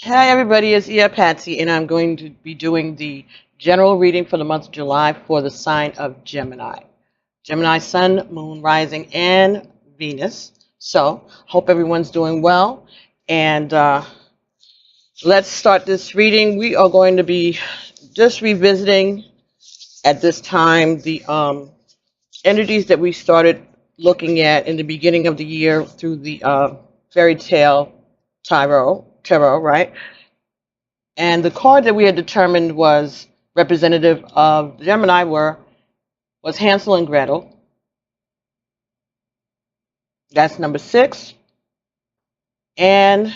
Hi everybody, it's Patsy, and I'm going to be doing the general reading for the month of July for the sign of Gemini. Gemini, Sun, Moon, Rising, and Venus. So, hope everyone's doing well. And let's start this reading. We are going to be just revisiting at this time the energies that we started looking at in the beginning of the year through the fairy tale tarot, right? And the card that we had determined was representative of Gemini was Hansel and Gretel. That's number 6. And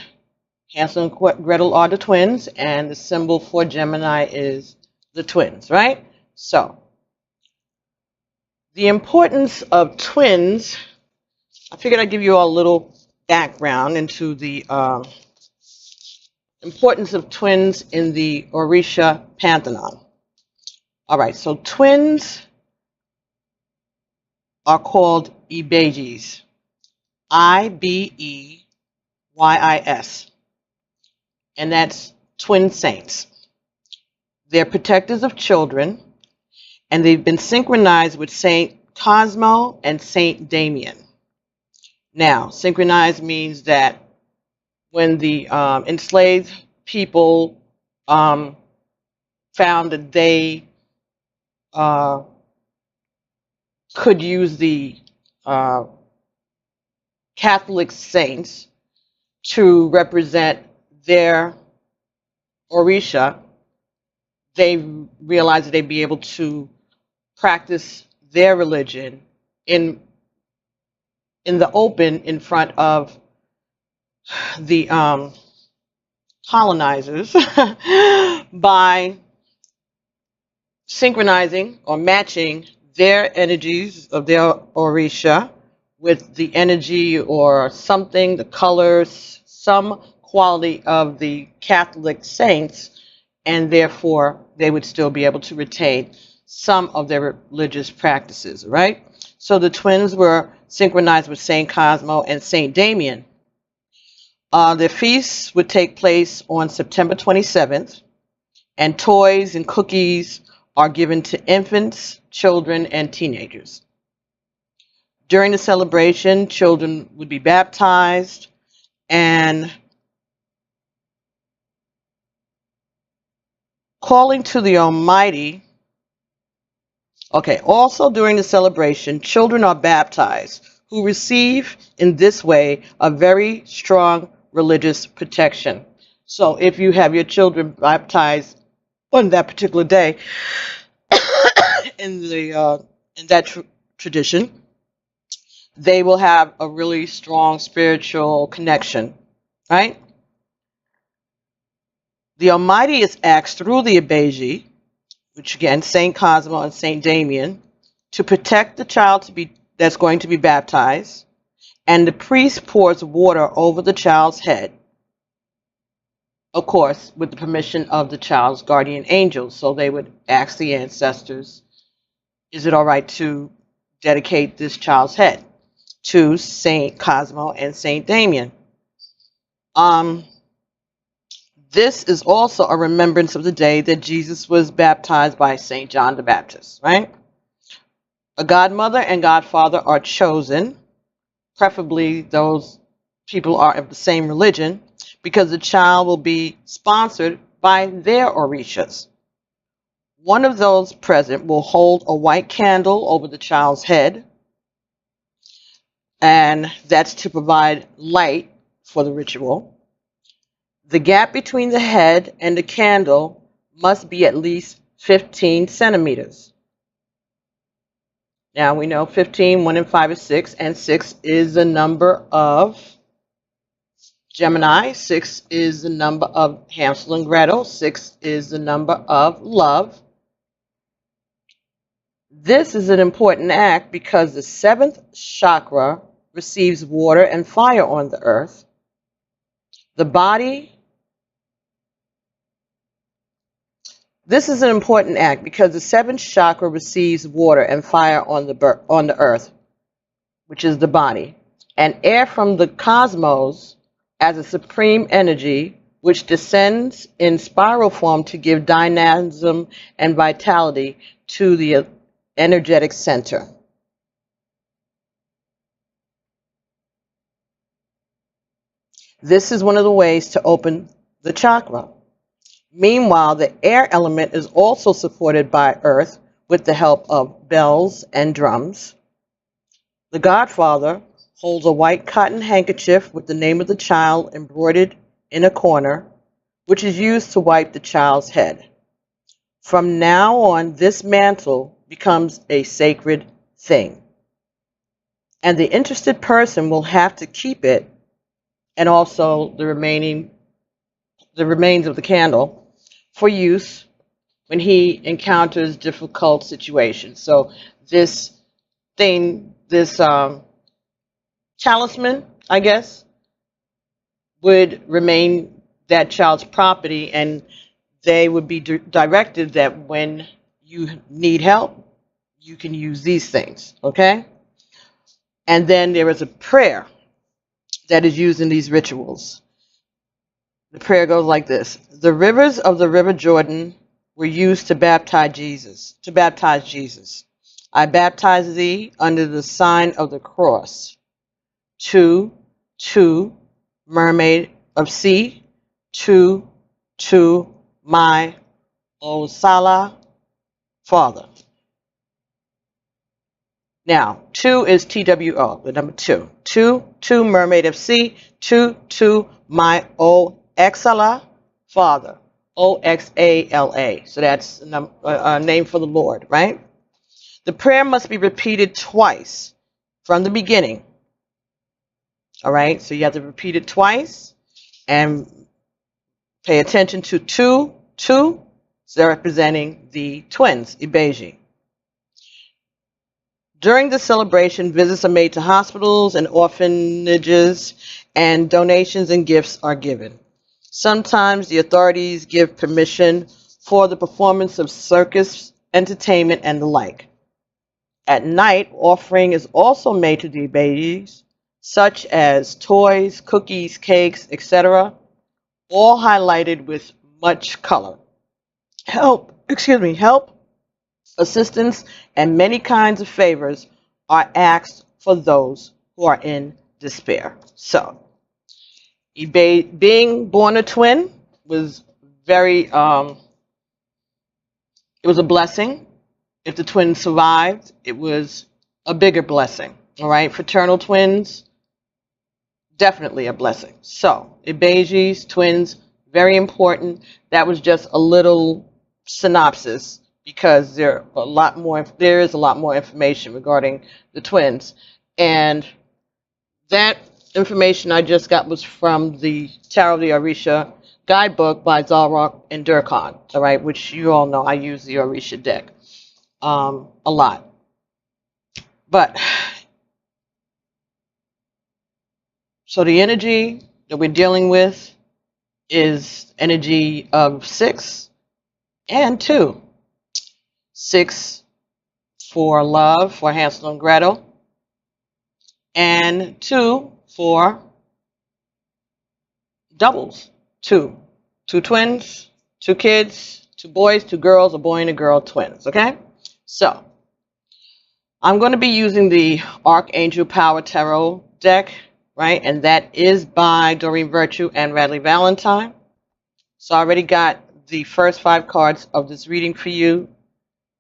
Hansel and Gretel are the twins, and the symbol for Gemini is the twins, right? So, the importance of twins, I figured I'd give you all a little background into the importance of twins in the Orisha pantheon. All right, so twins are called Ibejis. Ibeyis. And that's twin saints. They're protectors of children, and they've been synchronized with Saint Cosmo and Saint Damien. Now, synchronized means that when the enslaved people found that they could use the Catholic saints to represent their Orisha, they realized that they'd be able to practice their religion in the open in front of the colonizers by synchronizing or matching their energies of their Orisha with the energy or something, the colors, some quality of the Catholic saints, and therefore they would still be able to retain some of their religious practices, right? So the twins were synchronized with Saint Cosmo and Saint Damien. Their feasts would take place on September 27th, and toys and cookies are given to infants, children, and teenagers. During the celebration, children would be baptized, and calling to the Almighty. Okay, also during the celebration, children are baptized who receive in this way a very strong religious protection. So if you have your children baptized on that particular day in that tradition, they will have a really strong spiritual connection, right? The Almighty is asked through the Ibeji, which again, Saint Cosmo and Saint Damien, to protect the child that's going to be baptized, and the priest pours water over the child's head, of course, with the permission of the child's guardian angels. So they would ask the ancestors, is it all right to dedicate this child's head to Saint Cosmo and Saint Damien? This is also a remembrance of the day that Jesus was baptized by Saint John the Baptist, right? A godmother and godfather are chosen, preferably those people are of the same religion, because the child will be sponsored by their Orishas. One of those present will hold a white candle over the child's head, and that's to provide light for the ritual. The gap between the head and the candle must be at least 15 centimeters. Now we know 15, 1 and 5 is 6, and 6 is the number of Gemini. 6 is the number of Hansel and Gretel. 6 is the number of love. This is an important act because the 7th chakra receives water and fire on the earth. The body. This is an important act because the 7th chakra receives water and fire on the earth, which is the body, and air from the cosmos as a supreme energy which descends in spiral form to give dynamism and vitality to the energetic center. This is one of the ways to open the chakra. Meanwhile, the air element is also supported by earth with the help of bells and drums. The godfather holds a white cotton handkerchief with the name of the child embroidered in a corner, which is used to wipe the child's head. From now on, this mantle becomes a sacred thing, and the interested person will have to keep it, and also the remains of the candle, for use when he encounters difficult situations. So this thing, this talisman, I guess, would remain that child's property, and they would be directed that when you need help, you can use these things, okay? And then there is a prayer that is used in these rituals. The prayer goes like this: the rivers of the river Jordan were used to baptize Jesus. I baptize thee under the sign of the cross. To mermaid of sea, to my Osala Father. Now, two is TWO, the number two. Two, mermaid of sea, to my Oxala Father. Oxala. So that's a name for the Lord, right? The prayer must be repeated twice from the beginning. All right, so you have to repeat it twice and pay attention to two, so representing the twins, Ibeji. During the celebration, visits are made to hospitals and orphanages, and donations and gifts are given. Sometimes the authorities give permission for the performance of circus, entertainment, and the like. At night, offering is also made to the Ibejis, such as toys, cookies, cakes, etc., all highlighted with much color. Help, assistance, and many kinds of favors are asked for those who are in despair. So, being born a twin was it was a blessing. If the twins survived, it was a bigger blessing. All right, fraternal twins, definitely a blessing. So, Ibejis, twins, very important. That was just a little synopsis because there is a lot more information regarding the twins. And that information I just got was from the Tarot of the Orisha guidebook by Zalrock and Durkheim, all right, which you all know I use the Orisha deck a lot. But so the energy that we're dealing with is energy of 6 and 2. 6 for love, for Hansel and Gretel, and 2 for doubles. 2 twins, 2 kids, 2 boys, 2 girls, a boy and a girl, twins, okay? So, I'm going to be using the Archangel Power Tarot deck, right? And that is by Doreen Virtue and Radley Valentine. So I already got the first 5 cards of this reading for you.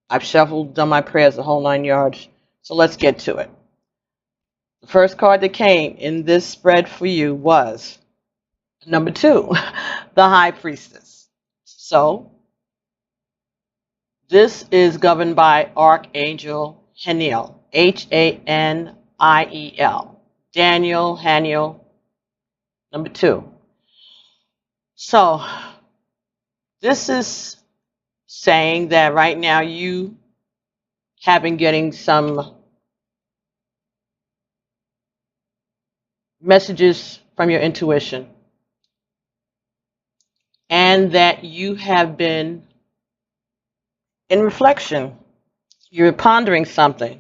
I've shuffled, done my prayers, the whole 9 yards. So let's get to it. The first card that came in this spread for you was number 2, the High Priestess. So this is governed by Archangel Haniel, Haniel. Daniel, Haniel, number 2. So this is saying that right now you have been getting some messages from your intuition, and that you have been in reflection. You're pondering something,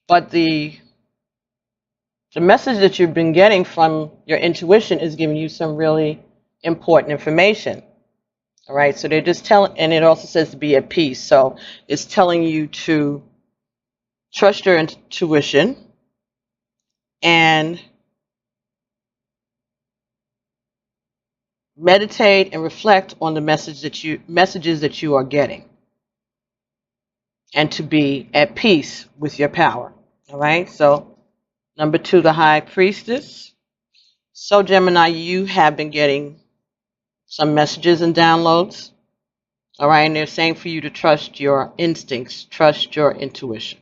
but the message that you've been getting from your intuition is giving you some really important information. All right, so they're just telling, and it also says to be at peace. So it's telling you to trust your intuition and meditate and reflect on the messages that you are getting, and to be at peace with your power. All right, so number 2, the High Priestess. So Gemini, you have been getting some messages and downloads. All right, and they're saying for you to trust your instincts, trust your intuition.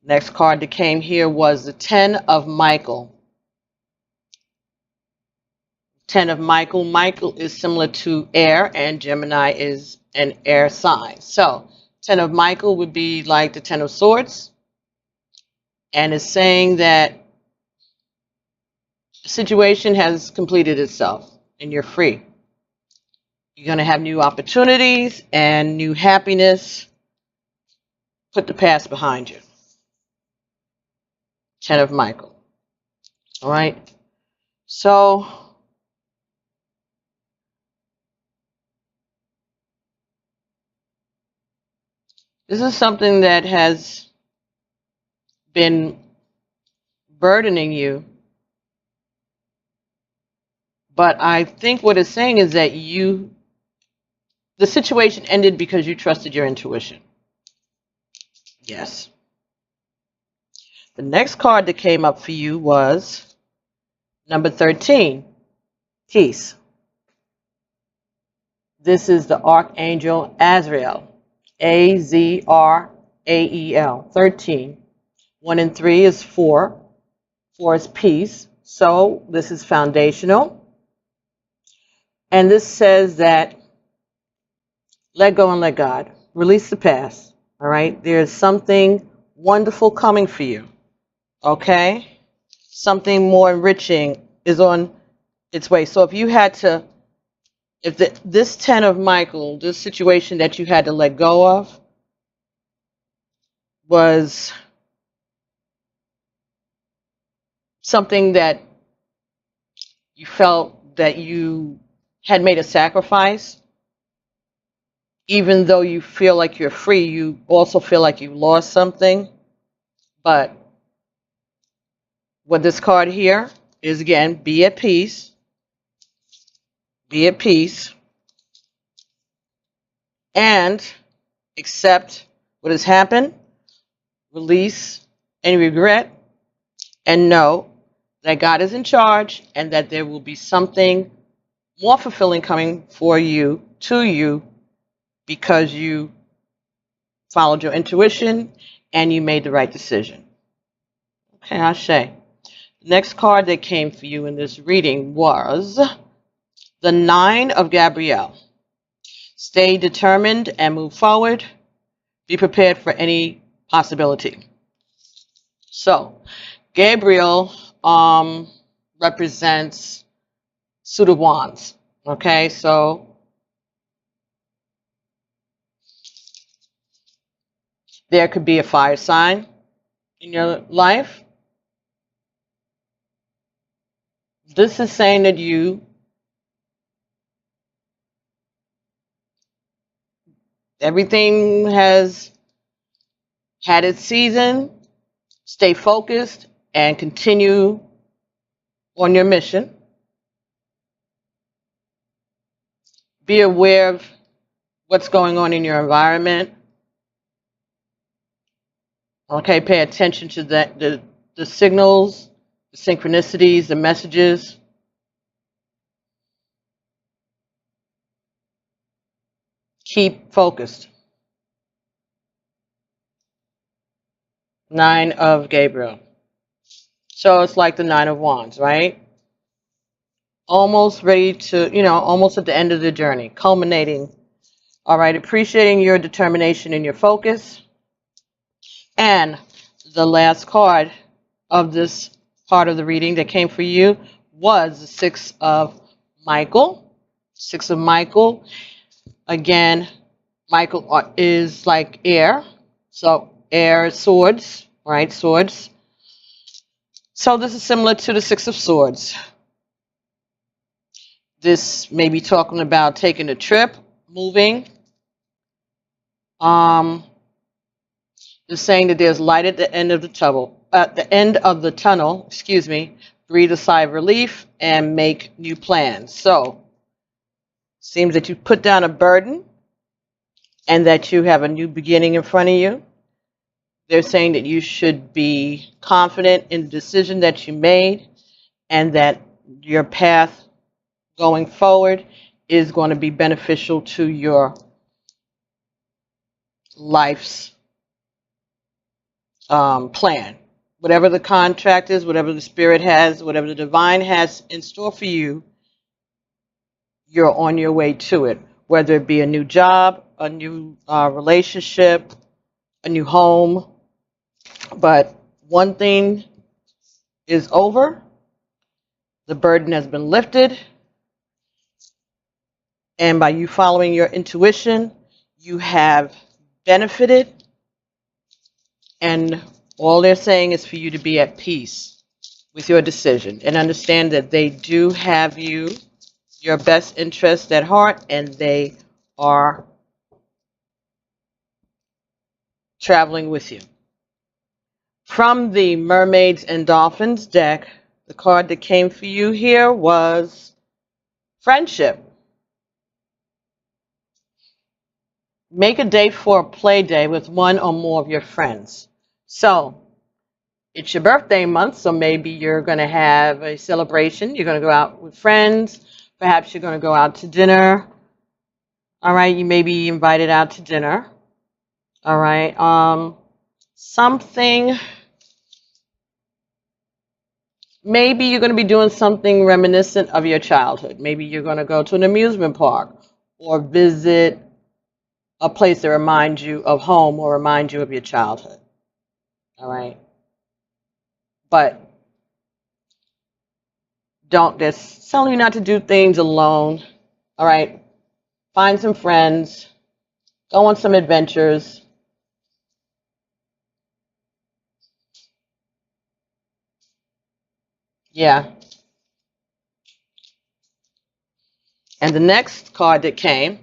Next card that came here was the 10 of Michael. 10 of Michael. Michael is similar to air, and Gemini is an air sign. So 10 of Michael would be like the 10 of Swords, and it's saying that the situation has completed itself and you're free. You're going to have new opportunities and new happiness. Put the past behind you. 10 of Michael. All right. So this is something that has been burdening you. But I think what it's saying is that the situation ended because you trusted your intuition. Yes. The next card that came up for you was number 13, Peace. This is the Archangel Azrael, Azrael, 13. 1 and 3 is 4. 4 is peace. So this is foundational. And this says that let go and let God. Release the past. All right? There's something wonderful coming for you. Okay? Something more enriching is on its way. So if you had to, this 10 of Michael, this situation that you had to let go of was something that you felt that you had made a sacrifice, even though you feel like you're free, you also feel like you lost something. But what this card here is, again, be at peace. Be at peace. And accept what has happened. Release any regret. And know that God is in charge and that there will be something more fulfilling coming for you, to you, because you followed your intuition and you made the right decision. Okay, Ashe. The next card that came for you in this reading was the 9 of Gabrielle. Stay determined and move forward. Be prepared for any possibility. So, Gabriel represents Suit of Wands. Okay, so there could be a fire sign in your life. This is saying that everything has had its season. Stay focused and continue on your mission. Be aware of what's going on in your environment. Okay, pay attention to the signals, the synchronicities, the messages. Keep focused. 9 of Gabriel. So it's like the 9 of Wands, right? Almost ready to, almost at the end of the journey, culminating. All right, appreciating your determination and your focus. And the last card of this part of the reading that came for you was the 6 of Michael. 6 of Michael. Again, Michael is like air. So air, swords, right? Swords. So this is similar to the 6 of Swords. This may be talking about taking a trip, moving. It's saying that there's light at the end of the tunnel. At the end of the tunnel, excuse me. Breathe a sigh of relief and make new plans. So, seems that you put down a burden and that you have a new beginning in front of you. They're saying that you should be confident in the decision that you made and that your path going forward is going to be beneficial to your life's plan. Whatever the contract is, whatever the spirit has, whatever the divine has in store for you, you're on your way to it. Whether it be a new job, a new relationship, a new home. But one thing is over. The burden has been lifted. And by you following your intuition, you have benefited. And all they're saying is for you to be at peace with your decision and understand that they do have your best interest at heart, and they are traveling with you. From the Mermaids and Dolphins deck, the card that came for you here was Friendship. Make a date for a play day with one or more of your friends. So, it's your birthday month, so maybe you're going to have a celebration. You're going to go out with friends. Perhaps you're going to go out to dinner. All right, you may be invited out to dinner. All right, something, maybe you're going to be doing something reminiscent of your childhood. Maybe you're going to go to an amusement park or visit a place that reminds you of home or reminds you of your childhood. All right. But they're telling you not to do things alone. All right. Find some friends. Go on some adventures. Yeah. And the next card that came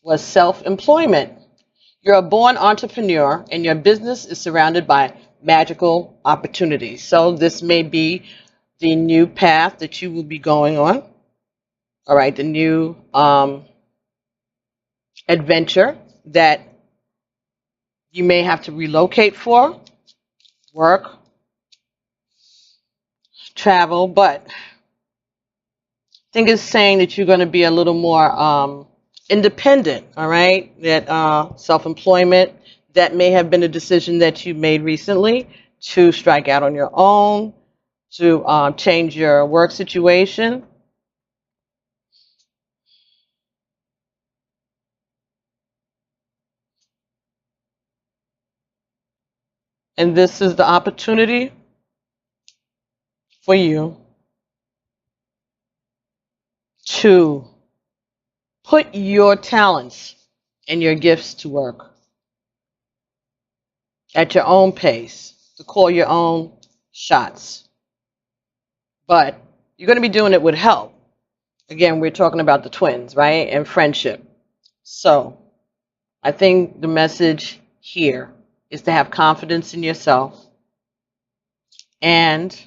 was self-employment. You're a born entrepreneur and your business is surrounded by magical opportunities. So this may be the new path that you will be going on. All right, the new adventure that you may have to relocate for, work, travel, but I think it's saying that you're going to be a little more independent, all right? That self-employment, that may have been a decision that you made recently to strike out on your own, to change your work situation. And this is the opportunity for you to put your talents and your gifts to work at your own pace, to call your own shots. But you're going to be doing it with help. Again, we're talking about the twins, right? And friendship. So I think the message here is to have confidence in yourself and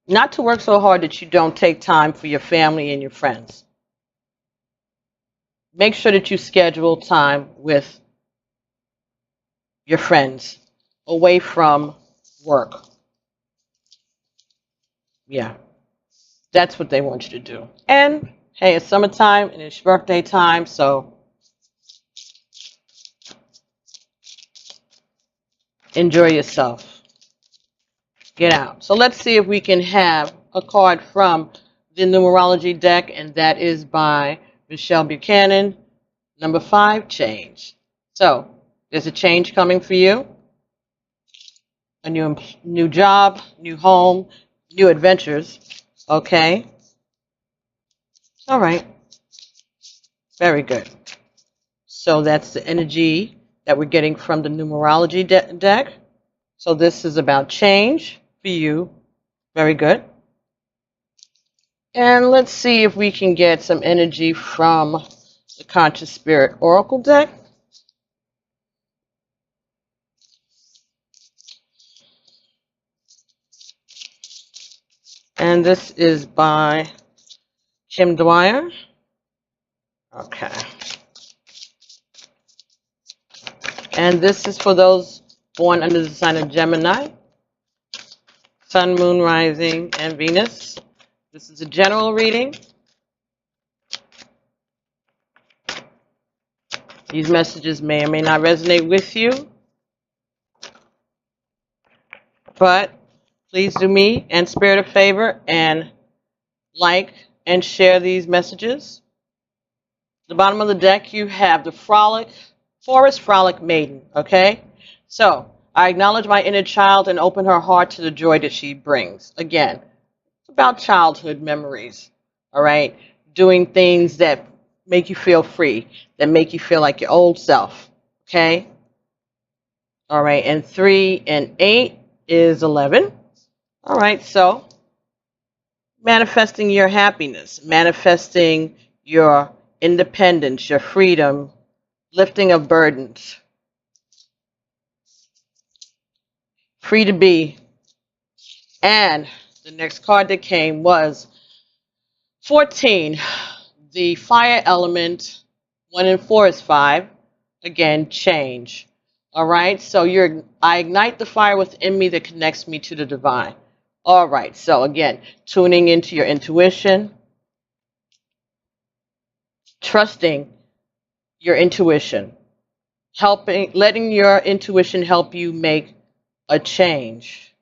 not to work so hard that you don't take time for your family and your friends. Make sure that you schedule time with your friends away from work. Yeah, that's what they want you to do. And hey, it's summertime and it's birthday time, so enjoy yourself. Get out. So let's see if we can have a card from the numerology deck, and that is by Michelle Buchanan. Number 5, change. So there's a change coming for you. A new job, new home, new adventures. Okay. All right. Very good. So that's the energy that we're getting from the numerology deck. So this is about change for you. Very good. And let's see if we can get some energy from the Conscious Spirit Oracle deck. And this is by Kim Dwyer. Okay. And this is for those born under the sign of Gemini, Sun, Moon, Rising, and Venus. This is a general reading. These messages may or may not resonate with you, but please do me and Spirit a favor and like and share these messages. At the bottom of the deck, you have the Forest Frolic Maiden, okay? So, I acknowledge my inner child and open her heart to the joy that she brings. Again, it's about childhood memories, all right? Doing things that make you feel free, that make you feel like your old self, okay? All right, and 3 and 8 is 11. All right, so manifesting your happiness, manifesting your independence, your freedom, lifting of burdens, free to be. And the next card that came was 14, the fire element. 1 and 4 is 5. Again, change. All right, so I ignite the fire within me that connects me to the divine. All right, so again, tuning into your intuition, trusting your intuition, letting your intuition help you make a change.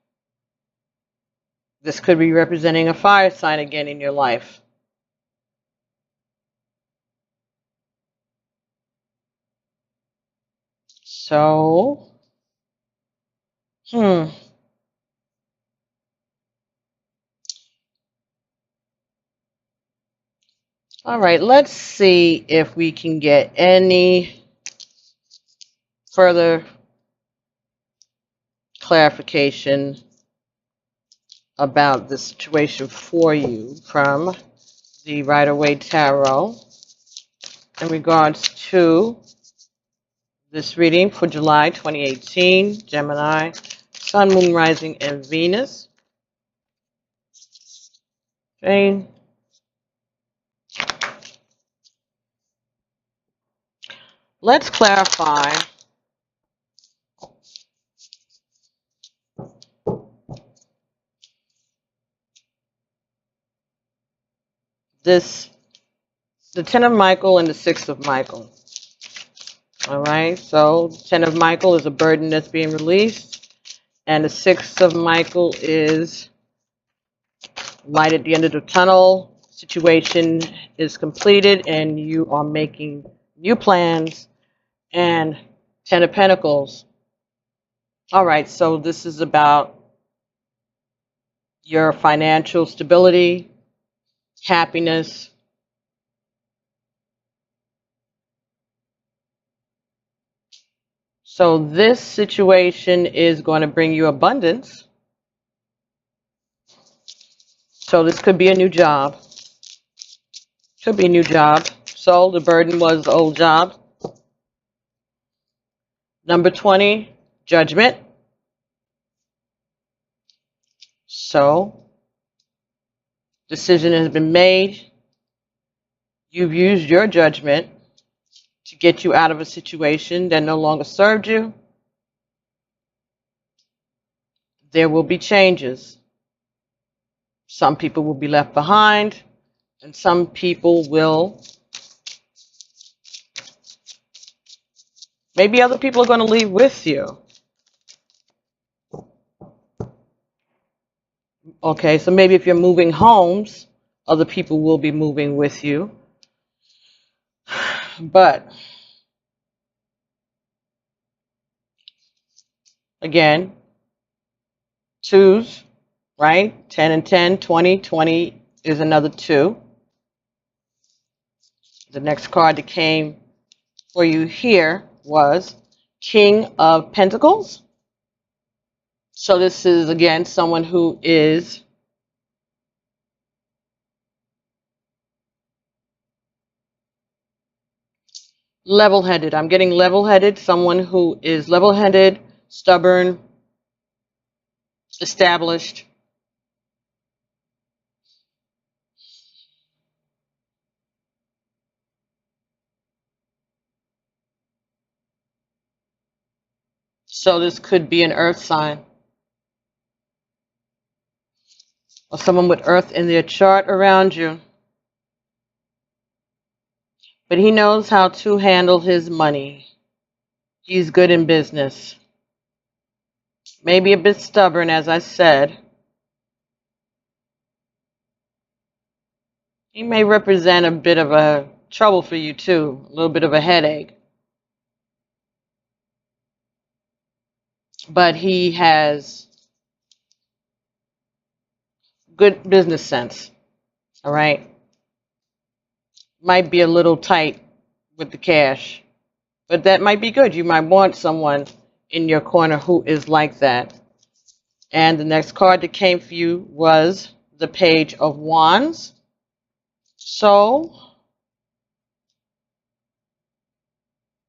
This could be representing a fire sign again in your life. So, all right, let's see if we can get any further clarification about the situation for you from the Rider-Waite Tarot in regards to this reading for July 2018, Gemini, Sun, Moon, Rising, and Venus. Okay. Let's clarify this, the 10 of Michael and the 6 of Michael. All right, so 10 of Michael is a burden that's being released, and the 6 of Michael is light at the end of the tunnel. Situation is completed, and you are making new plans. And 10 of Pentacles. All right, so this is about your financial stability, happiness. So this situation is going to bring you abundance. So this could be a new job. Could be a new job. So the burden was the old job. Number 20, judgment. So decision has been made. You've used your judgment to get you out of a situation that no longer served you. There will be changes. Some people will be left behind, and some people will, maybe other people are going to leave with you. Okay, so maybe if you're moving homes, other people will be moving with you. But again, twos, right? 10 and 10, 20, 20 is another 2. The next card that came for you here was King of Pentacles. So this is, again, someone who is level-headed. I'm getting level-headed, someone who is level-headed, stubborn, established. So this could be an earth sign or someone with earth in their chart around you. But he knows how to handle his money. He's good in business. Maybe a bit stubborn, as I said. He may represent a bit of a trouble for you too, a little bit of a headache. But he has good business sense, all right? Might be a little tight with the cash, but that might be good. You might want someone in your corner who is like that. And the next card that came for you was the Page of Wands. So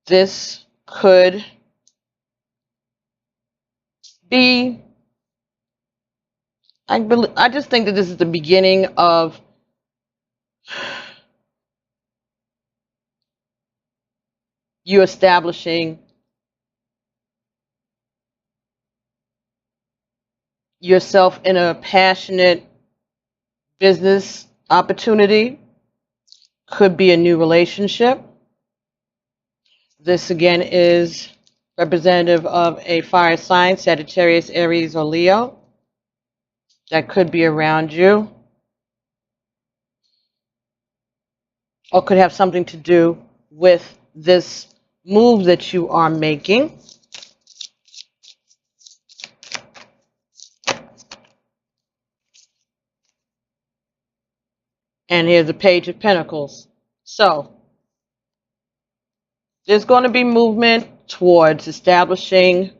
this could be, I just think that this is the beginning of you establishing yourself in a passionate business opportunity. Could be a new relationship. This again is representative of a fire sign, Sagittarius, Aries, or Leo. That could be around you, or could have something to do with this move that you are making. And here's the Page of Pentacles. So there's going to be movement towards establishing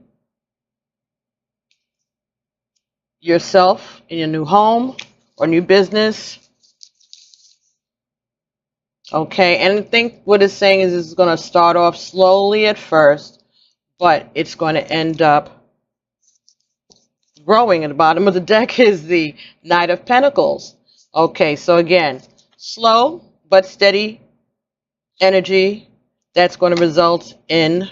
yourself in your new home or new business. Okay, and I think what it's saying is it's going to start off slowly at first, but it's going to end up growing. At the bottom of the deck is the Knight of Pentacles. Okay, so again, slow but steady energy that's going to result in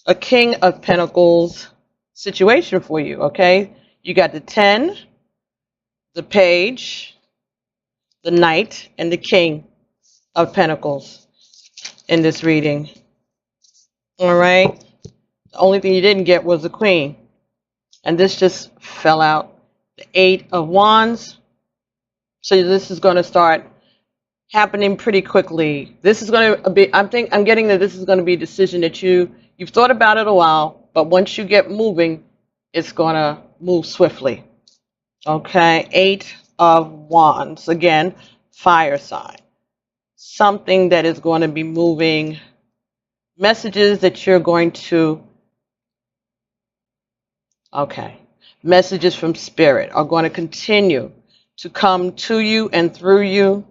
a King of Pentacles situation for you, okay? You got the 10, the Page, the Knight, and the King of Pentacles in this reading. All right? The only thing you didn't get was the Queen. And this just fell out. The 8 of Wands. So this is going to start happening pretty quickly. This is going to be, I'm getting that this is going to be a decision that you've thought about it a while, but once you get moving, it's going to move swiftly. Okay, 8 of Wands. Again, fire sign. Something that is going to be moving, messages that you're going to, okay, messages from Spirit are going to continue to come to you and through you.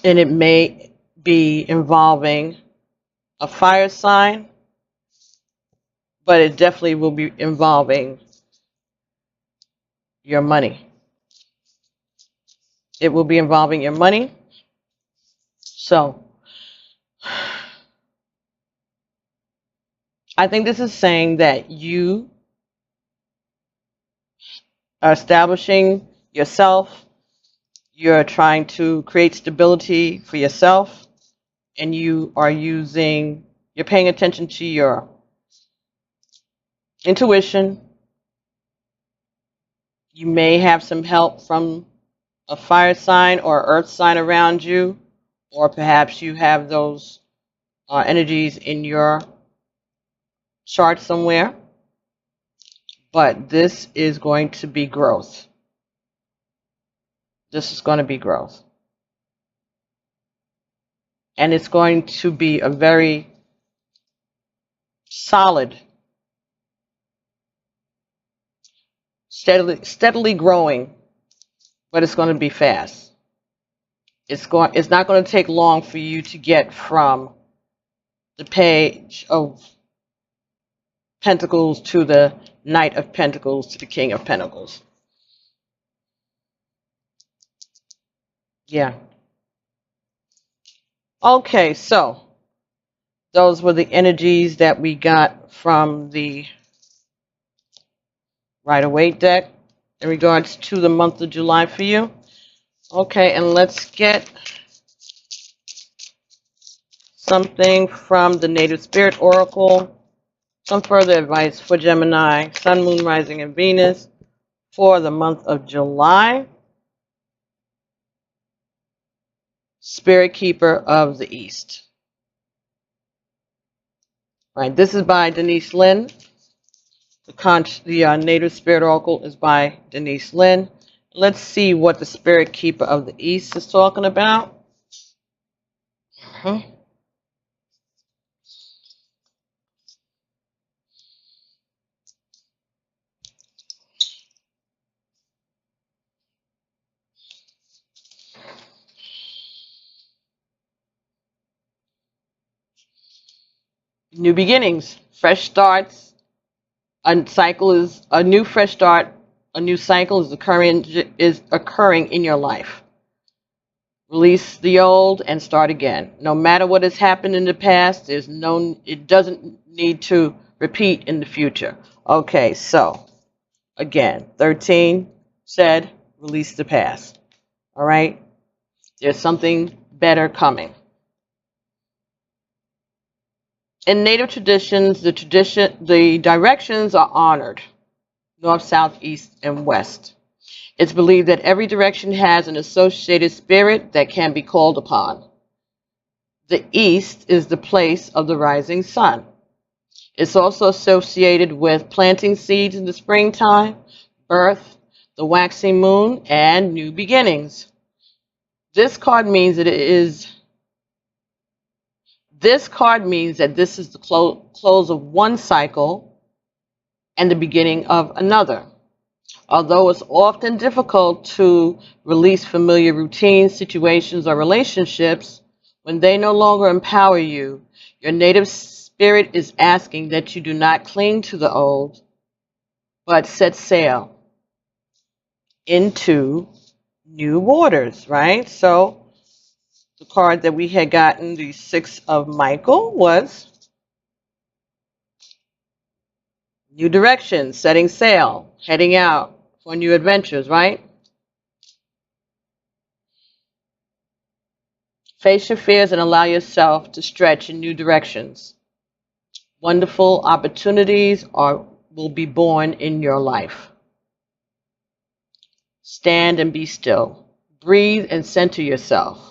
And it may be involving a fire sign, but it definitely will be involving your money. It will be involving your money. So I think this is saying that you are establishing yourself. You're trying to create stability for yourself, and you're paying attention to your intuition. You may have some help from a fire sign or earth sign around you, or perhaps you have those energies in your chart somewhere. But this is going to be growth. This is going to be growth. and it's going to be a very solid, steadily growing, but it's going to be fast. It's not going to take long for you to get from the Page of Pentacles to the Knight of Pentacles to the King of Pentacles. Yeah. Okay, so those were the energies that we got from the Rider-Waite deck in regards to the month of July for you. Okay, and let's get something from the Native Spirit Oracle. Some further advice for Gemini, Sun, Moon, Rising, and Venus for the month of July. Spirit Keeper of the East. Right, this is by Denise Linn. The Native Spirit Oracle is by Denise Linn. Let's see what the Spirit Keeper of the East is talking about. New beginnings, fresh starts. A cycle is a new fresh start. A new cycle is occurring in your life. Release the old and start again. No matter what has happened in the past, it doesn't need to repeat in the future. Okay, so again, 13 said release the past. All right, there's something better coming. In Native traditions, the directions are honored: north, south, east, and west. It's believed that every direction has an associated spirit that can be called upon. The east is the place of the rising sun. It's also associated with planting seeds in the springtime, birth, the waxing moon, and new beginnings. This card means that this is the close of one cycle and the beginning of another. Although it's often difficult to release familiar routines, situations, or relationships, when they no longer empower you, your native spirit is asking that you do not cling to the old, but set sail into new waters, right? So the card that we had gotten, the Six of Michael, was new direction, setting sail, heading out for new adventures, right? Face your fears and allow yourself to stretch in new directions. Wonderful opportunities will be born in your life. Stand and be still. Breathe and center yourself.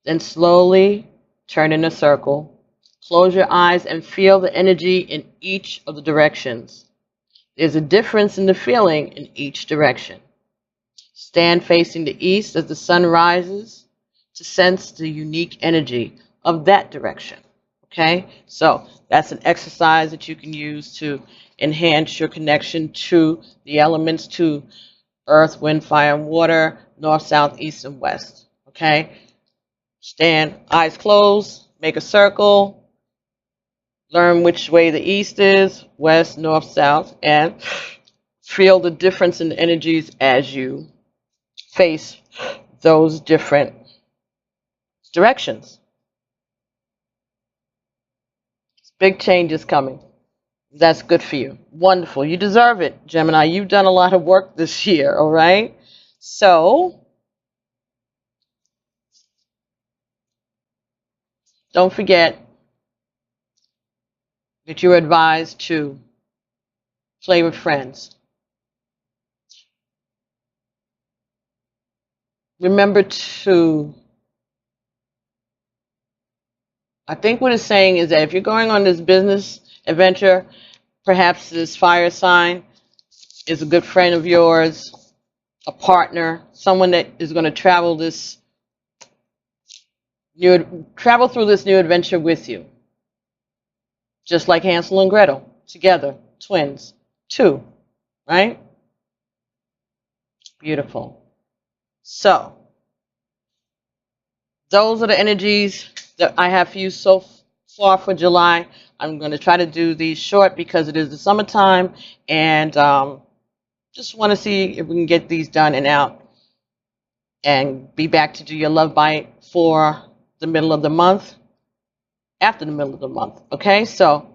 Then slowly turn in a circle. Close your eyes and feel the energy in each of the directions. There's a difference in the feeling in each direction. Stand facing the east as the sun rises to sense the unique energy of that direction. Okay, so that's an exercise that you can use to enhance your connection to the elements, to earth, wind, fire, and water, north, south, east, and west. Okay, stand, eyes closed, make a circle, learn which way the east is, west, north, south, and feel the difference in the energies as you face those different directions. Big changes coming. That's good for you. Wonderful. You deserve it, Gemini. You've done a lot of work this year, all right? So, don't forget that you're advised to play with friends. Remember to, I think what it's saying is that if you're going on this business adventure, perhaps this fire sign is a good friend of yours, a partner, someone that is going to travel this travel through this new adventure with you, just like Hansel and Gretel, together, twins, two, right? Beautiful. So, those are the energies that I have for you so far for July. I'm going to try to do these short because it is the summertime, and just want to see if we can get these done and out and be back to do your love bite for the middle of the month, after the middle of the month. Okay, so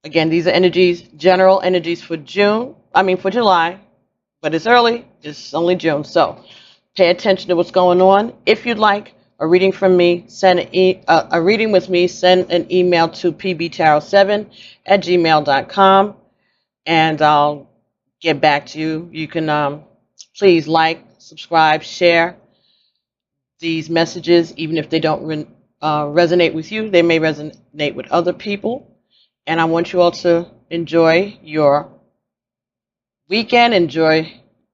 again, these are energies, general energies for for July, but it's early, it's only June. So pay attention to what's going on. If you'd like a reading from me, a reading with me, send an email to pbtarot7@gmail.com, and I'll get back to you. You can please like, subscribe, share these messages, even if they don't resonate with you. They may resonate with other people. And I want you all to enjoy your weekend, enjoy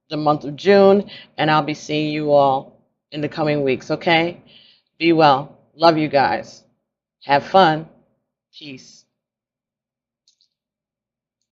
the month of June, and I'll be seeing you all in the coming weeks, okay? Be well. Love you guys. Have fun. Peace.